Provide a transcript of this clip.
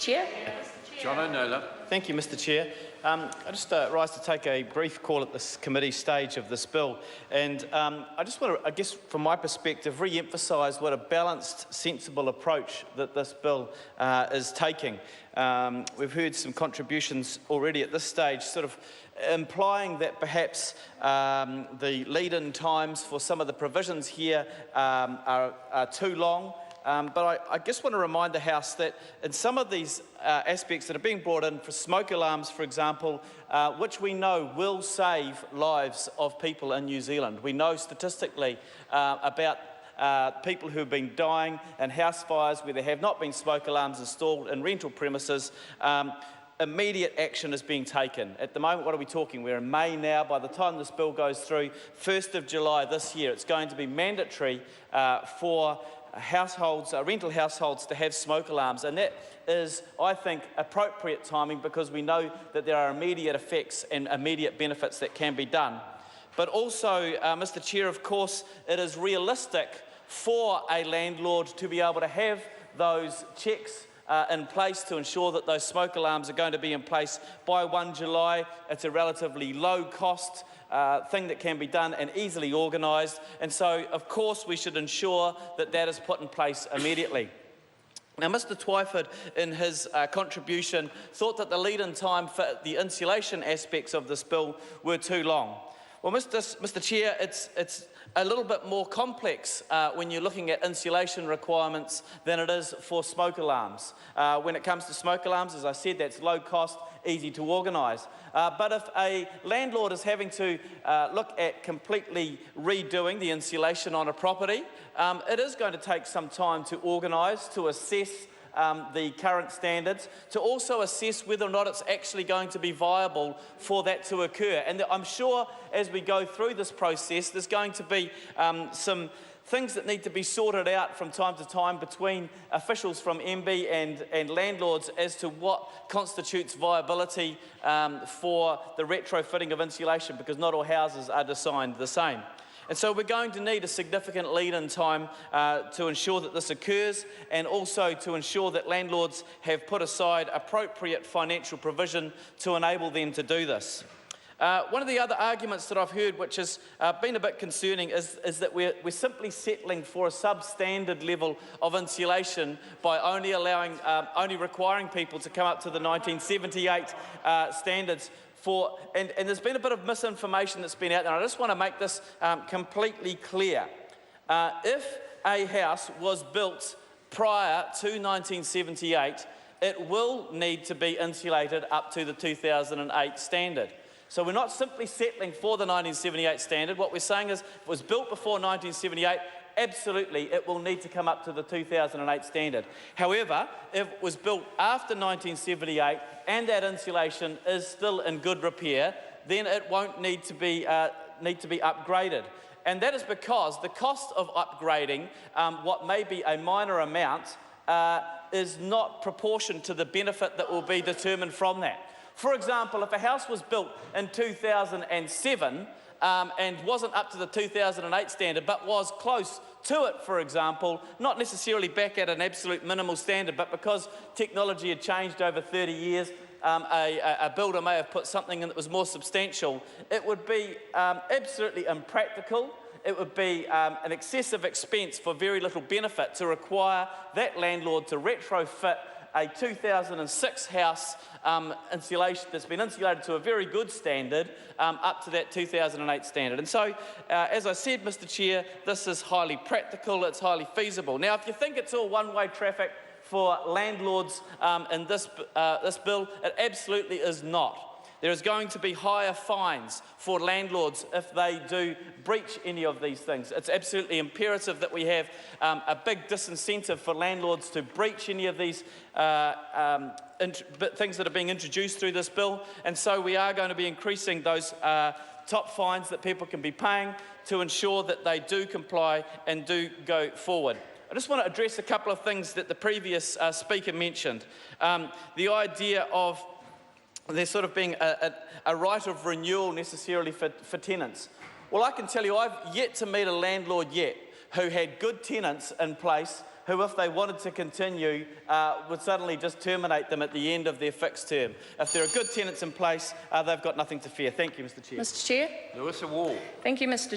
Chair. John O'Nolan. Thank you, Mr Chair. I just rise to take a brief call at this committee stage of this bill, and I just want to, I guess, from my perspective, re-emphasise what a balanced, sensible approach that this bill is taking. We've heard some contributions already at this stage, sort of implying that perhaps the lead-in times for some of the provisions here are too long. But I just want to remind the House that in some of these aspects that are being brought in for smoke alarms, for example, which we know will save lives of people in New Zealand. We know statistically about people who have been dying in house fires where there have not been smoke alarms installed in rental premises. Immediate action is being taken. At the moment, what are we talking? We're in May now. By the time this bill goes through, 1st of July this year, it's going to be mandatory for households, rental households, to have smoke alarms, and that is, I think, appropriate timing because we know that there are immediate effects and immediate benefits that can be done. But also, Mr Chair, of course, it is realistic for a landlord to be able to have those checks in place to ensure that those smoke alarms are going to be in place by 1 July. It's a relatively low cost thing that can be done and easily organised, and so of course we should ensure that that is put in place immediately. Now, Mr Twyford, in his contribution, thought that the lead-in time for the insulation aspects of this bill were too long. Well, Mr Chair, it's a little bit more complex when you're looking at insulation requirements than it is for smoke alarms. When it comes to smoke alarms, as I said, that's low cost, easy to organise. But if a landlord is having to look at completely redoing the insulation on a property, it is going to take some time to organise, to assess the current standards, to also assess whether or not it's actually going to be viable for that to occur. And I'm sure as we go through this process, there's going to be some things that need to be sorted out from time to time between officials from MB and landlords as to what constitutes viability for the retrofitting of insulation, because not all houses are designed the same. And so we're going to need a significant lead-in time to ensure that this occurs, and also to ensure that landlords have put aside appropriate financial provision to enable them to do this. One of the other arguments that I've heard, which has been a bit concerning, is that we're simply settling for a substandard level of insulation by only requiring people to come up to the 1978 standards. And there's been a bit of misinformation that's been out there. I just want to make this completely clear. If a house was built prior to 1978, it will need to be insulated up to the 2008 standard. So we're not simply settling for the 1978 standard. What we're saying is, if it was built before 1978, absolutely, it will need to come up to the 2008 standard. However, if it was built after 1978 and that insulation is still in good repair, then it won't need to be upgraded. And that is because the cost of upgrading what may be a minor amount is not proportioned to the benefit that will be determined from that. For example, if a house was built in 2007 and wasn't up to the 2008 standard, but was close to it, for example, not necessarily back at an absolute minimal standard, but because technology had changed over 30 years, a builder may have put something in that was more substantial, it would be absolutely impractical. It would be an excessive expense for very little benefit to require that landlord to retrofit a 2006 house insulation that's been insulated to a very good standard up to that 2008 standard. And so, as I said, Mr Chair, this is highly practical, it's highly feasible. Now, if you think it's all one-way traffic for landlords in this bill, it absolutely is not. There is going to be higher fines for landlords if they do breach any of these things. It's absolutely imperative that we have a big disincentive for landlords to breach any of these things that are being introduced through this bill, and so we are going to be increasing those top fines that people can be paying to ensure that they do comply and do go forward. I just want to address a couple of things that the previous speaker mentioned. The idea of there sort of being a right of renewal necessarily for tenants. Well, I can tell you I've yet to meet a landlord yet who had good tenants in place who, if they wanted to continue, would suddenly just terminate them at the end of their fixed term. If there are good tenants in place, they've got nothing to fear. Thank you, Mr Chair. Mr Chair. Lewis Wall. Thank you, Mr